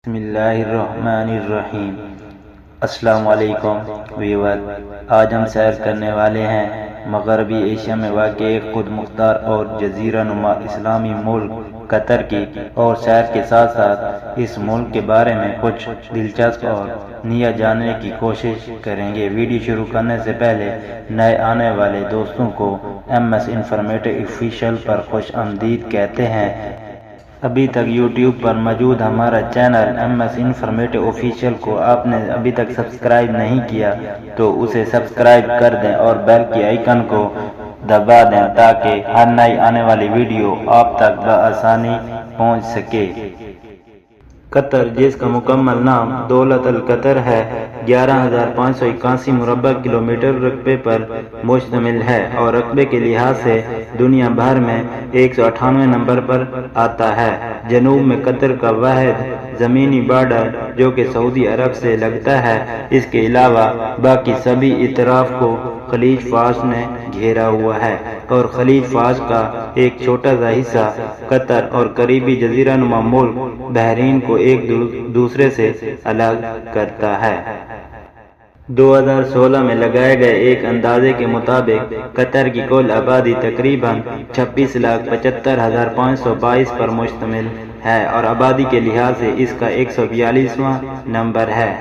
بسم اللہ الرحمن الرحیم۔ السلام علیکم ویور، آج ہم سیر کرنے والے ہیں مغربی ایشیا میں واقع ایک خود مختار اور جزیرہ نما اسلامی ملک قطر کی، اور سیر کے ساتھ ساتھ اس ملک کے بارے میں کچھ دلچسپ اور نیا جاننے کی کوشش کریں گے۔ ویڈیو شروع کرنے سے پہلے نئے آنے والے دوستوں کو ایم ایس انفارمیٹو آفیشیل پر خوش آمدید کہتے ہیں۔ ابھی تک یوٹیوب پر موجود ہمارا channel M S informative official کو آپ نے ابھی تک سبسکرائب نہیں کیا تو اسے سبسکرائب کر دیں اور بیل کی آئیکن کو دبا دیں تاکہ ہر نئی آنے والی ویڈیو آپ تک بآسانی پہنچ سکے۔ قطر، جس کا مکمل نام دولت القطر ہے، 11,581 مربع کلومیٹر رقبے پر مشتمل ہے اور رقبے کے لحاظ سے دنیا بھر میں 198 نمبر پر آتا ہے۔ جنوب میں قطر کا واحد زمینی بارڈر جو کہ سعودی عرب سے لگتا ہے، اس کے علاوہ باقی سبھی اطراف کو خلیج فارس نے گھیرا ہوا ہے، اور خلیج فارس کا ایک چھوٹا سا حصہ قطر اور قریبی جزیرہ نما ملک بحرین کو ایک دوسرے سے الگ کرتا ہے۔ 2016 میں لگائے گئے ایک اندازے کے مطابق قطر کی کل آبادی تقریباً 26,75,522 پر مشتمل ہے اور آبادی کے لحاظ سے اس کا 142واں نمبر ہے۔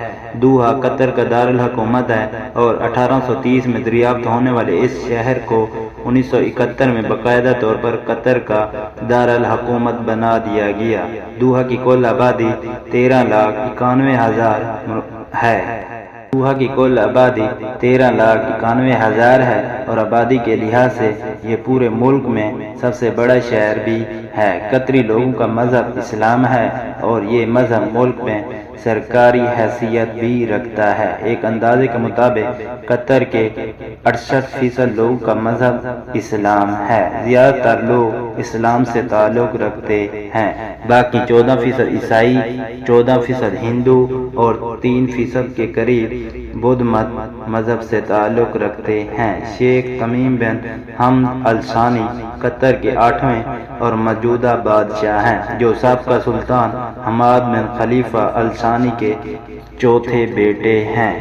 دوحہ قطر کا دارالحکومت ہے اور 1830 میں دریافت ہونے والے اس شہر کو 1971 میں باقاعدہ طور پر قطر کا دارالحکومت بنا دیا گیا۔ دوحہ کی کل آبادی 13,91,000 ہے۔ دوحہ کی کل آبادی 13,91,000 ہے اور آبادی کے لحاظ سے یہ پورے ملک میں سب سے بڑا شہر بھی ہے۔ قطری لوگوں کا مذہب اسلام ہے اور یہ مذہب ملک میں سرکاری حیثیت بھی رکھتا ہے۔ ایک اندازے کے مطابق قطر کے 68% لوگوں کا مذہب اسلام ہے۔ زیادہ تر لوگ اسلام سے تعلق رکھتے ہیں، باقی 14% عیسائی، 14% ہندو اور 3% کے قریب بدھ مت مذہب سے تعلق رکھتے ہیں۔ شیخ تمیم بن حمد الثانی قطر کے 8ویں اور موجودہ بادشاہ ہیں، جو سابقہ سلطان حماد بن خلیفہ الثانی کے چوتھے بیٹے ہیں،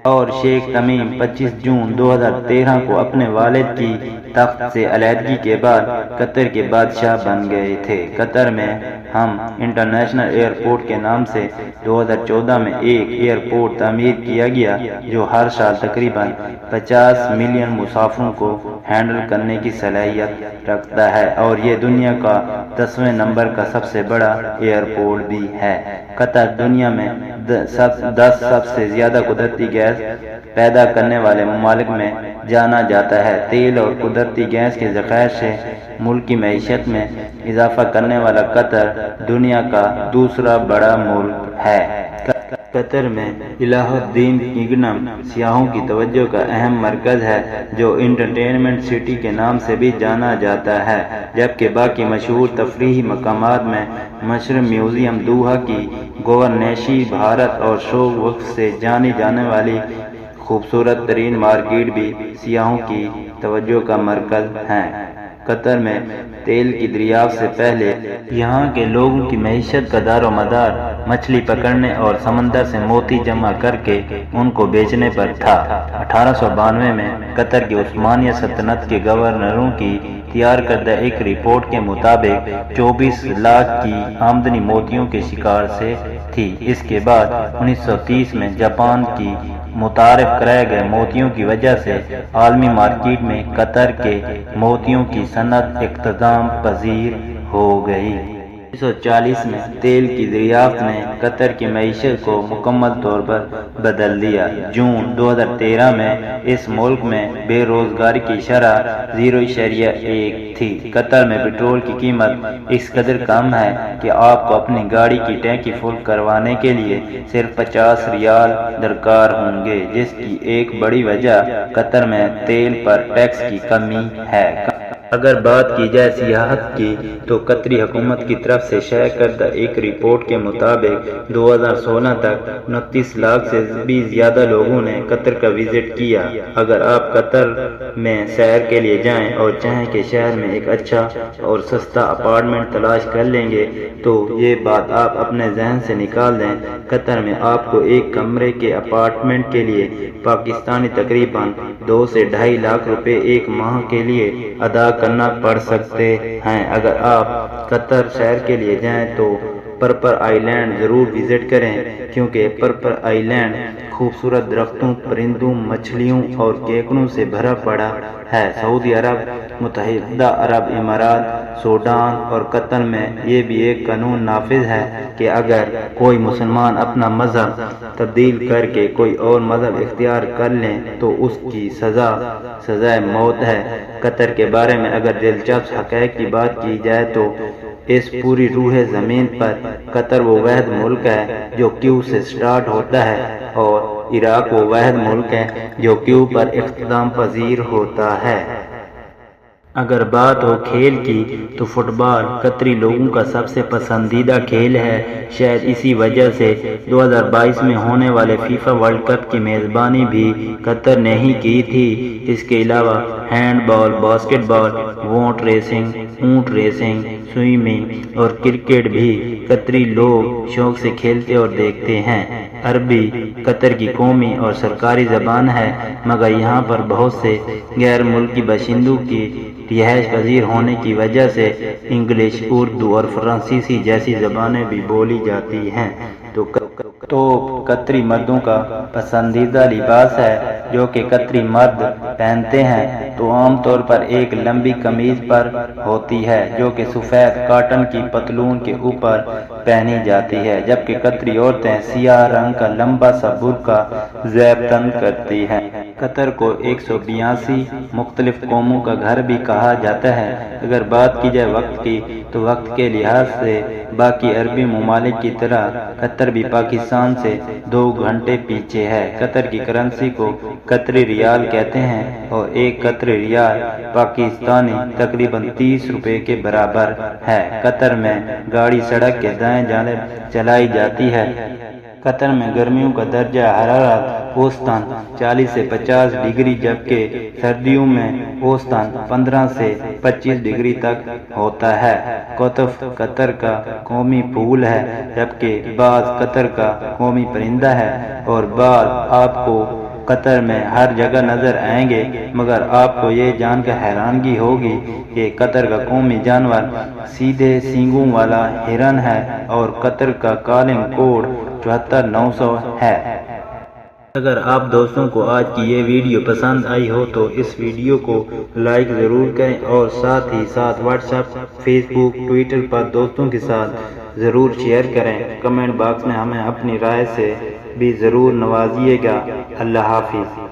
اور شیخ تمیم 25 جون 2013 کو اپنے والد کی تخت سے علیحدگی کے بعد قطر کے بادشاہ بن گئے تھے۔ قطر میں ہم انٹرنیشنل ایئرپورٹ کے نام سے 2014 میں ایک ایئرپورٹ تعمیر کیا گیا جو ہر سال تقریباً 50 ملین مسافروں کو ہینڈل کرنے کی صلاحیت رکھتا ہے، اور یہ دنیا کا 10ویں نمبر کا سب سے بڑا ایئرپورٹ بھی ہے۔ قطر دنیا میں 10 سب سے زیادہ قدرتی گیس پیدا کرنے والے ممالک میں جانا جاتا ہے۔ تیل اور قدرتی گیس کے ذخائر سے ملکی معیشت میں اضافہ کرنے والا قطر دنیا کا دوسرا بڑا ملک ہے۔ قطر میں الہ الدین کنگڈم سیاحوں کی توجہ کا اہم مرکز ہے، جو انٹرٹینمنٹ سٹی کے نام سے بھی جانا جاتا ہے، جبکہ باقی مشہور تفریحی مقامات میں مشرق میوزیم، دوحہ کی گورنیشی بھارت اور شوق وقت سے جانی جانے والی خوبصورت ترین مارکیٹ بھی سیاحوں کی توجہ کا مرکز ہیں۔ قطر میں تیل کی دریافت سے پہلے یہاں کے لوگوں کی معیشت کا دار و مدار مچھلی پکڑنے اور سمندر سے موتی جمع کر کے ان کو بیچنے پر تھا۔ 1892 میں قطر کی عثمانیہ سلطنت کے گورنروں کی تیار کردہ ایک رپورٹ کے مطابق 24 لاکھ کی آمدنی موتیوں کے شکار سے تھی۔ اس کے بعد 1930 میں جاپان کی متعارف کرائے گئے موتیوں کی وجہ سے عالمی مارکیٹ میں قطر کے موتیوں کی صنعت اختتام پذیر ہو گئی۔ 1940 میں تیل کی دریافت نے قطر کی معیشت کو مکمل طور پر بدل دیا۔ جون 2013 میں اس ملک میں بے روزگاری کی شرح 0.1 تھی۔ قطر میں پٹرول کی قیمت اس قدر کم ہے کہ آپ کو اپنی گاڑی کی ٹینکی فل کروانے کے لیے صرف 50 ریال درکار ہوں گے، جس کی ایک بڑی وجہ قطر میں تیل پر ٹیکس کی کمی ہے۔ اگر بات کی جائے سیاحت کی تو قطری حکومت کی طرف سے شائع کردہ ایک رپورٹ کے مطابق 2016 تک 29 لاکھ سے بھی زیادہ لوگوں نے قطر کا وزٹ کیا۔ اگر آپ قطر میں سیر کے لیے جائیں اور چاہیں کہ شہر میں ایک اچھا اور سستا اپارٹمنٹ تلاش کر لیں گے تو یہ بات آپ اپنے ذہن سے نکال دیں۔ قطر میں آپ کو ایک کمرے کے اپارٹمنٹ کے لیے پاکستانی تقریباً 2 سے 2.5 لاکھ روپے ایک ماہ کے لیے ادا کرنا پڑ سکتے ہیں۔ اگر آپ قطر شہر کے لیے جائیں تو پرپر آئی لینڈ ضرور وزٹ کریں، کیونکہ پرپر آئی لینڈ خوبصورت درختوں، پرندوں، مچھلیوں اور کیکڑوں سے بھرا پڑا ہے۔ سعودی عرب، متحدہ عرب امارات، سوڈان اور قطر میں یہ بھی ایک قانون نافذ ہے کہ اگر کوئی مسلمان اپنا مذہب تبدیل کر کے کوئی اور مذہب اختیار کر لیں تو اس کی سزائے موت ہے۔ قطر کے بارے میں اگر دلچسپ حقائق کی بات کی جائے تو اس پوری روح زمین پر قطر وہ واحد ملک ہے جو کیو سے سٹارٹ ہوتا ہے اور عراق وہ واحد ملک ہے جو کیو پر اختتام پذیر ہوتا ہے۔ اگر بات ہو کھیل کی تو فٹ بال قطری لوگوں کا سب سے پسندیدہ کھیل ہے۔ شاید اسی وجہ سے 2022 میں ہونے والے فیفا ورلڈ کپ کی میزبانی بھی قطر نے ہی کی تھی۔ اس کے علاوہ ہینڈ بال، باسکٹ بال، ووٹ ریسنگ، اونٹ ریسنگ، سوئمنگ اور کرکٹ بھی قطری لوگ شوق سے کھیلتے اور دیکھتے ہیں۔ عربی قطر کی قومی اور سرکاری زبان ہے، مگر یہاں پر بہت سے غیر ملکی باشندوں کی رہائش پذیر ہونے کی وجہ سے انگلش، اردو اور فرانسیسی جیسی زبانیں بھی بولی جاتی ہیں۔ تو قطری مردوں کا پسندیدہ لباس ہے جو کہ قطری مرد پہنتے ہیں تو عام طور پر ایک لمبی قمیض پر ہوتی ہے جو کہ سفید کاٹن کی پتلون کے اوپر پہنی جاتی ہے، جبکہ قطری عورتیں سیاہ رنگ کا لمبا سا برقع زیب تن کرتی ہیں۔ قطر کو 182 مختلف قوموں کا گھر بھی کہا جاتا ہے۔ اگر بات کی جائے وقت کی تو وقت کے لحاظ سے باقی عربی ممالک کی طرح قطر بھی پاکستان سے 2 گھنٹے پیچھے ہے۔ قطر کی کرنسی کو قطری ریال کہتے ہیں اور ایک قطری ریال پاکستانی تقریباً 30 روپے کے برابر ہے۔ قطر میں گاڑی سڑک کے دائیں جانب چلائی جاتی ہے۔ قطر میں گرمیوں کا درجہ حرارت اوسطاً 40 سے 50 ڈگری جبکہ سردیوں میں اوسطاً 15 سے 25 ڈگری تک ہوتا ہے۔ قطف قطر کا قومی پھول ہے جبکہ باز قطر کا قومی پرندہ ہے اور باز آپ کو قطر میں ہر جگہ نظر آئیں گے، مگر آپ کو یہ جان کر حیرانگی ہوگی کہ قطر کا قومی جانور سیدھے سینگوں والا ہرن ہے اور قطر کا کالنگ کوڈ 74900 ہے۔ اگر آپ دوستوں کو آج کی یہ ویڈیو پسند آئی ہو تو اس ویڈیو کو لائک ضرور کریں اور ساتھ ہی ساتھ واٹس ایپ، فیس بک، ٹویٹر پر دوستوں کے ساتھ ضرور شیئر کریں۔ کمنٹ باکس میں ہمیں اپنی رائے سے بھی ضرور نوازیے گا۔ اللہ حافظ۔